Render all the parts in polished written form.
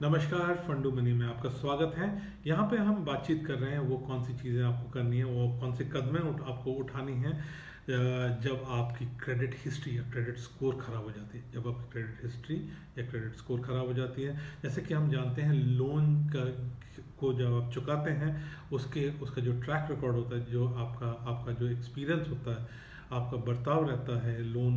नमस्कार, फंडू मनी में आपका स्वागत है। यहाँ पे हम बातचीत कर रहे हैं वो कौन सी चीज़ें आपको करनी है, वो कौन से कदमें आपको उठानी है जब आपकी क्रेडिट हिस्ट्री या क्रेडिट स्कोर खराब हो जाती है। जब आपकी क्रेडिट हिस्ट्री या क्रेडिट स्कोर खराब हो जाती है, जैसे कि हम जानते हैं लोन का को जब आप चुकाते हैं उसका जो ट्रैक रिकॉर्ड होता है, जो आपका जो एक्सपीरियंस होता है, आपका बर्ताव रहता है लोन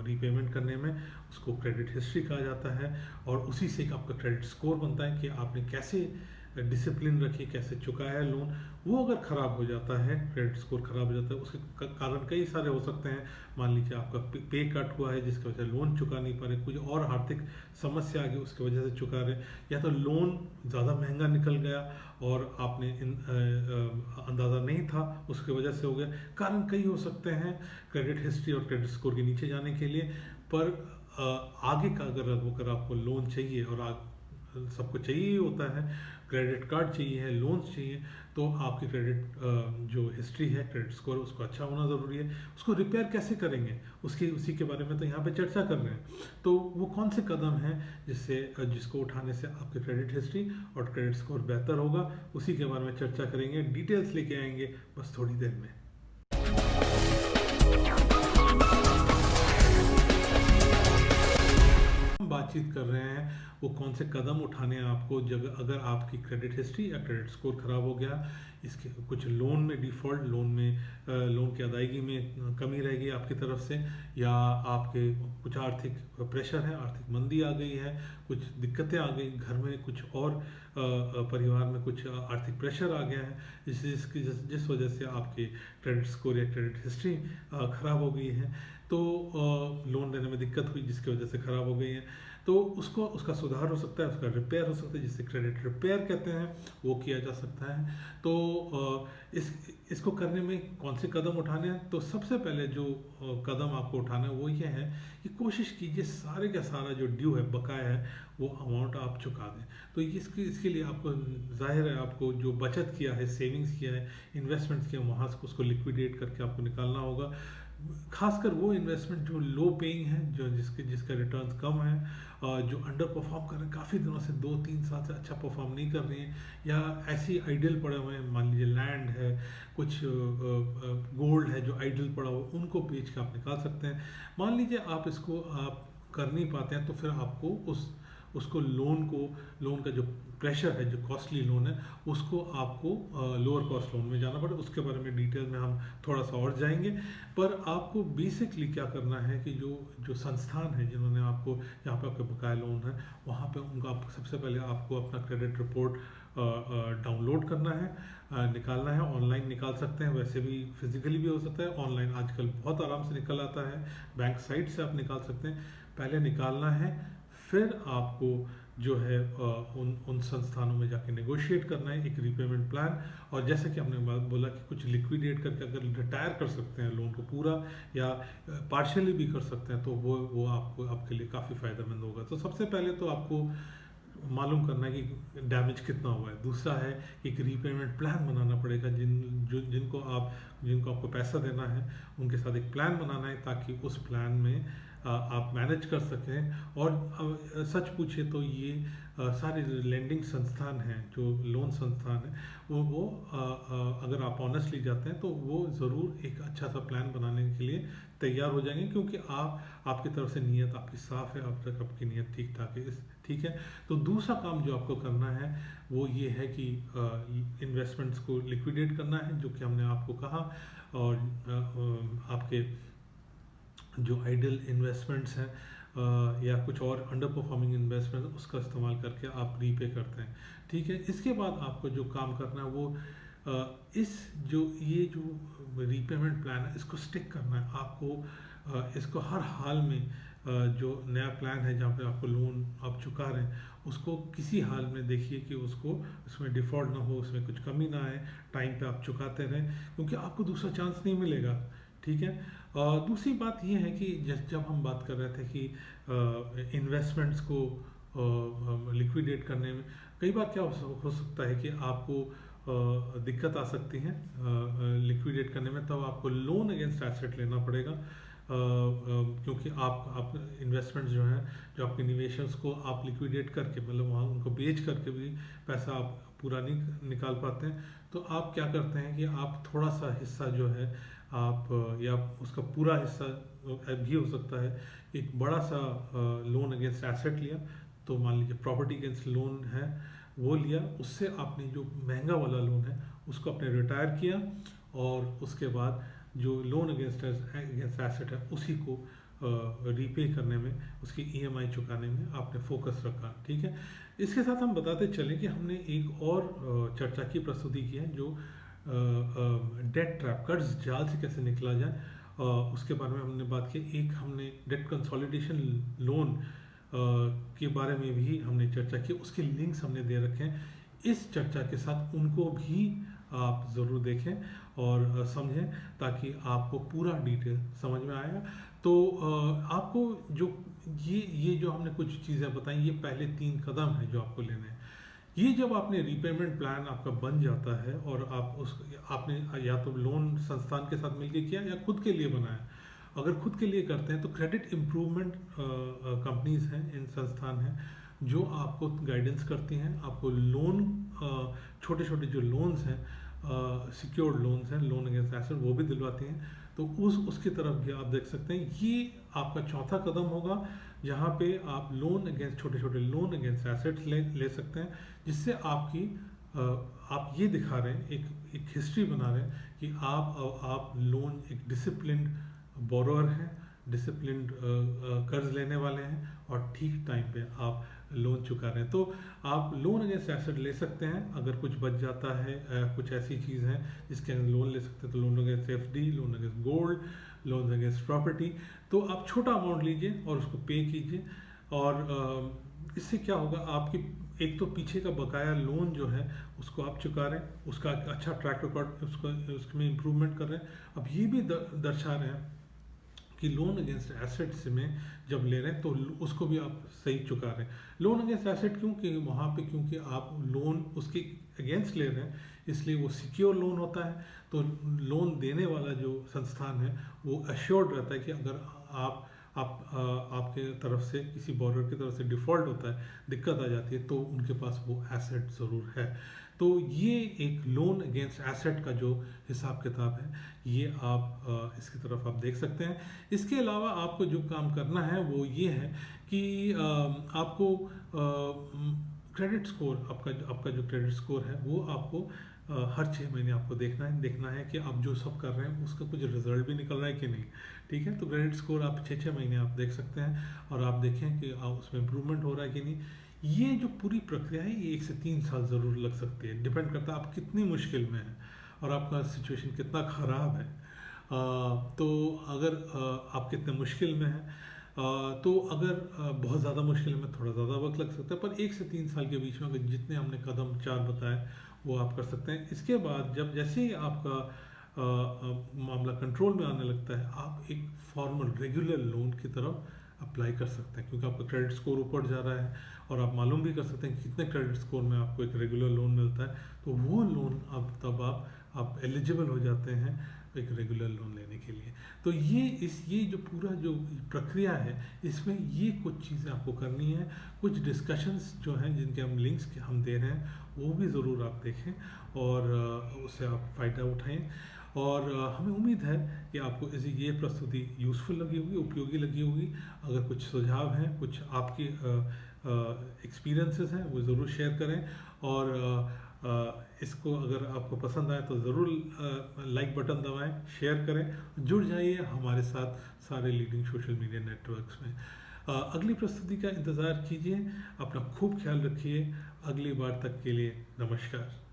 रीपेमेंट करने में, उसको क्रेडिट हिस्ट्री कहा जाता है। और उसी से आपका क्रेडिट स्कोर बनता है कि आपने कैसे डिसिप्लिन रखी, कैसे चुकाया है लोन। वो अगर ख़राब हो जाता है, क्रेडिट स्कोर ख़राब हो जाता है, उसके कारण कई सारे हो सकते हैं। मान लीजिए आपका पे कट हुआ है जिसकी वजह से लोन चुका नहीं पा रहे, कुछ और आर्थिक समस्या आ गई उसकी वजह से चुका रहे, या तो लोन ज़्यादा महंगा निकल गया और आपने अंदाज़ा नहीं था उसकी वजह से हो गया। कारण कई हो सकते हैं क्रेडिट हिस्ट्री और क्रेडिट स्कोर के नीचे जाने के लिए। पर आगे का अगर आपको लोन चाहिए और सबको चाहिए ही होता है, क्रेडिट कार्ड चाहिए है, लोन्स चाहिए, तो आपकी क्रेडिट जो हिस्ट्री है, क्रेडिट स्कोर, उसको अच्छा होना ज़रूरी है। उसको रिपेयर कैसे करेंगे उसी के बारे में तो यहाँ पे चर्चा कर रहे हैं। तो वो कौन से कदम हैं जिसको उठाने से आपकी क्रेडिट हिस्ट्री और क्रेडिट स्कोर बेहतर होगा, उसी के बारे में चर्चा करेंगे। डिटेल्स लेके आएंगे बस थोड़ी देर में। बातचीत कर रहे हैं वो कौन से कदम उठाने हैं आपको जब अगर आपकी क्रेडिट हिस्ट्री या क्रेडिट स्कोर खराब हो गया। इसके कुछ लोन में डिफ़ॉल्ट, लोन की अदायगी में कमी रहेगी आपकी तरफ से, या आपके कुछ आर्थिक प्रेशर है, आर्थिक मंदी आ गई है, कुछ दिक्कतें आ गई घर में, कुछ और परिवार में कुछ आर्थिक प्रेशर आ गया है जिस वजह से आपकी क्रेडिट स्कोर या क्रेडिट हिस्ट्री खराब हो गई है। तो लोन देने में दिक्कत हुई जिसकी वजह से ख़राब हो गई है, तो उसका सुधार हो सकता है, उसका रिपेयर हो सकता है, जिसे क्रेडिट रिपेयर कहते हैं, वो किया जा सकता है। तो इसको करने में कौन से कदम उठाने हैं, तो सबसे पहले जो कदम आपको उठाना है वो ये है कि कोशिश कीजिए सारे का सारा जो ड्यू है, बकाया है, वो अमाउंट आप चुका दें। तो इसके लिए आपको जाहिर है, आपको जो बचत किया है, सेविंग्स किया है, इन्वेस्टमेंट्स किया, वहाँ से उसको लिक्विडेट करके आपको निकालना होगा। खासकर वो इन्वेस्टमेंट जो लो पेइंग है, जो जिसका रिटर्न्स कम है, जो अंडर परफॉर्म कर रहे हैं, काफ़ी दिनों से 2-3 साल से अच्छा परफॉर्म नहीं कर रही हैं, या ऐसी आइडल पड़े हुए हैं, मान लीजिए लैंड है, कुछ गोल्ड है जो आइडल पड़ा हुआ, उनको बेच के आप निकाल सकते हैं। मान लीजिए आप कर नहीं पाते हैं, तो फिर आपको उसको लोन का जो प्रेशर है, जो कॉस्टली लोन है, उसको आपको लोअर कॉस्ट लोन में जाना पड़ेगा। उसके बारे में डिटेल में हम थोड़ा सा और जाएंगे। पर आपको बेसिकली क्या करना है कि जो संस्थान है जिन्होंने आपको, जहाँ पे आपके बकाया लोन है, वहाँ पे उनका सबसे पहले आपको अपना क्रेडिट रिपोर्ट डाउनलोड करना है, निकालना है। ऑनलाइन निकाल सकते हैं, वैसे भी फिजिकली भी हो सकता है, ऑनलाइन आजकल बहुत आराम से निकल आता है, बैंक साइट से आप निकाल सकते हैं। पहले निकालना है, फिर आपको जो है उन संस्थानों में जाके नेगोशिएट करना है एक रीपेमेंट प्लान। और जैसे कि हमने बात बोला कि कुछ लिक्विडेट करके अगर रिटायर कर सकते हैं लोन को पूरा, या पार्शियली भी कर सकते हैं, तो वो आपके लिए काफ़ी फ़ायदेमंद होगा। तो सबसे पहले तो आपको मालूम करना है कि डैमेज कितना हुआ है। दूसरा है कि एक रीपेमेंट प्लान बनाना पड़ेगा। जिनको आपको पैसा देना है, उनके साथ एक प्लान बनाना है, ताकि उस प्लान में आप मैनेज कर सकें। और सच पूछे तो ये सारे लेंडिंग संस्थान हैं, जो लोन संस्थान हैं, वो अगर आप ऑनेस्टली जाते हैं तो वो ज़रूर एक अच्छा सा प्लान बनाने के लिए तैयार हो जाएंगे, क्योंकि आपकी तरफ से नीयत आपकी साफ़ है, अब तक आपकी नीयत ठीक ठाक है। ठीक है। तो दूसरा काम जो आपको करना है वो ये है कि इन्वेस्टमेंट्स को लिक्विडेट करना है, जो कि हमने आपको कहा। और आपके जो आइडल इन्वेस्टमेंट्स हैं या कुछ और अंडर परफॉर्मिंग इन्वेस्टमेंट, उसका इस्तेमाल करके आप रीपे करते हैं। ठीक है। इसके बाद आपको जो काम करना है वो ये जो रीपेमेंट प्लान है, इसको स्टिक करना है आपको। इसको हर हाल में जो नया प्लान है, जहाँ पे आपको लोन आप चुका रहे हैं, उसको किसी हाल में देखिए कि उसमें डिफ़ॉल्ट ना हो, उसमें कुछ कमी ना आए, टाइम पे आप चुकाते रहें, क्योंकि आपको दूसरा चांस नहीं मिलेगा। ठीक है। दूसरी बात यह है कि जब हम बात कर रहे थे कि इन्वेस्टमेंट्स को लिक्विडेट करने में कई बार क्या हो सकता है कि आपको दिक्कत आ सकती है लिक्विडेट करने में, तब आपको लोन अगेंस्ट एसेट लेना पड़ेगा। क्योंकि आप इन्वेस्टमेंट्स जो हैं, जो आपके निवेशंस को आप लिक्विडेट करके, मतलब वहाँ उनको बेच करके भी पैसा आप पूरा नहीं निकाल पाते हैं, तो आप क्या करते हैं कि आप थोड़ा सा हिस्सा जो है आप या उसका पूरा हिस्सा भी हो सकता है, एक बड़ा सा लोन अगेंस्ट एसेट लिया, तो मान लीजिए प्रॉपर्टी अगेंस्ट लोन है वो लिया, उससे आपने जो महंगा वाला लोन है उसको आपने रिटायर किया, और उसके बाद जो लोन अगेंस्ट एसेट है उसी को रीपे करने में, उसकी ईएमआई चुकाने में आपने फोकस रखा। ठीक है, इसके साथ हम बताते चलें कि हमने एक और चर्चा की प्रस्तुति की है, जो डेट ट्रैप, कर्ज जाल से कैसे निकला जाए, उसके बारे में हमने बात की। एक हमने डेट कंसोलिडेशन लोन के बारे में भी हमने चर्चा की, उसके लिंक्स हमने दे रखे हैं इस चर्चा के साथ, उनको भी आप ज़रूर देखें और समझें, ताकि आपको पूरा डिटेल समझ में आएगा। तो आपको जो ये जो हमने कुछ चीज़ें बताई, ये पहले 3 कदम हैं जो आपको लेने हैं। ये जब आपने रीपेमेंट प्लान आपका बन जाता है और आपने या तो लोन संस्थान के साथ मिलकर किया या खुद के लिए बनाया, अगर खुद के लिए करते हैं तो क्रेडिट इम्प्रूवमेंट कंपनीज हैं, इन संस्थान हैं जो आपको गाइडेंस करती हैं, आपको लोन, छोटे छोटे जो लोन्स हैं, सिक्योर्ड लोन्स हैं, लोन अगेंस्ट एसेट, वो भी दिलवाती हैं। तो उसकी तरफ भी आप देख सकते हैं। ये आपका चौथा कदम होगा, जहाँ पे आप लोन अगेंस्ट, छोटे छोटे लोन अगेंस्ट एसेट्स ले सकते हैं, जिससे आपकी आप ये दिखा रहे हैं, एक हिस्ट्री बना रहे हैं कि आप लोन, एक डिसिप्लिन्ड बोरोअर हैं, डिसिप्लिन्ड कर्ज लेने वाले हैं, और ठीक टाइम पे आप लोन चुका रहे हैं। तो आप लोन अगेंस्ट एसेट ले सकते हैं, अगर कुछ बच जाता है, कुछ ऐसी चीज़ है जिसके अंदर लोन ले सकते हैं, तो loan against FD, loan against gold, loan against property, तो आप छोटा अमाउंट लीजिए और उसको पे कीजिए। और इससे क्या होगा, आपकी एक तो पीछे का बकाया लोन जो है उसको आप चुका रहे हैं, उसका अच्छा ट्रैक रिकॉर्ड, उसमें इम्प्रूवमेंट कर रहे हैं। अब ये भी दर्शा रहे हैं कि लोन अगेंस्ट एसेट्स में जब ले रहे हैं तो उसको भी आप सही चुका रहे हैं। लोन अगेंस्ट एसेट क्योंकि वहाँ पे, क्योंकि आप लोन उसके अगेंस्ट ले रहे हैं, इसलिए वो सिक्योर लोन होता है। तो लोन देने वाला जो संस्थान है वो अश्योर्ड रहता है कि अगर आपके तरफ से, किसी बोरोअर की तरफ से डिफ़ॉल्ट होता है, दिक्कत आ जाती है, तो उनके पास वो एसेट ज़रूर है। तो ये एक लोन अगेंस्ट एसेट का जो हिसाब किताब है, ये आप इसकी तरफ आप देख सकते हैं। इसके अलावा आपको जो काम करना है वो ये है कि आपको क्रेडिट स्कोर, आपका जो क्रेडिट स्कोर है वो आपको हर 6 महीने आपको देखना है कि आप जो सब कर रहे हैं उसका कुछ रिजल्ट भी निकल रहा है कि नहीं। ठीक है, तो क्रेडिट स्कोर आप 6 महीने आप देख सकते हैं, और आप देखें कि उसमें इम्प्रूवमेंट हो रहा है कि नहीं। ये जो पूरी प्रक्रिया है ये 1 से 3 साल ज़रूर लग सकती है, डिपेंड करता है आप कितनी मुश्किल में हैं और आपका सिचुएशन कितना ख़राब है। तो अगर आप कितने मुश्किल में हैं, तो अगर बहुत ज़्यादा मुश्किल में, थोड़ा ज़्यादा वक्त लग सकता है, पर 1 से 3 साल के बीच में अगर जितने हमने कदम 4 बताए वो आप कर सकते हैं। इसके बाद जैसे ही आपका मामला कंट्रोल में आने लगता है, आप एक फॉर्मल रेगुलर लोन की तरफ अप्लाई कर सकते हैं, क्योंकि आपका क्रेडिट स्कोर ऊपर जा रहा है, और आप मालूम भी कर सकते हैं कि कितने क्रेडिट स्कोर में आपको एक रेगुलर लोन मिलता है। तो वो लोन अब तब आप एलिजिबल हो जाते हैं एक रेगुलर लोन लेने के लिए। तो ये जो पूरा जो प्रक्रिया है, इसमें ये कुछ चीज़ें आपको करनी है, कुछ डिस्कशंस जो हैं जिनके हम लिंक्स हम दे रहे हैं वो भी ज़रूर आप देखें और उससे आप फ़ायदा उठाएं। और हमें उम्मीद है कि आपको ये प्रस्तुति यूज़फुल लगी होगी, उपयोगी लगी होगी। अगर कुछ सुझाव हैं, कुछ आपके एक्सपीरियंसेस हैं, वो ज़रूर शेयर करें। और इसको अगर आपको पसंद आए तो ज़रूर लाइक बटन दबाएं, शेयर करें, जुड़ जाइए हमारे साथ सारे लीडिंग सोशल मीडिया नेटवर्क्स में। अगली प्रस्तुति का इंतज़ार कीजिए। अपना खूब ख्याल रखिए। अगली बार तक के लिए नमस्कार।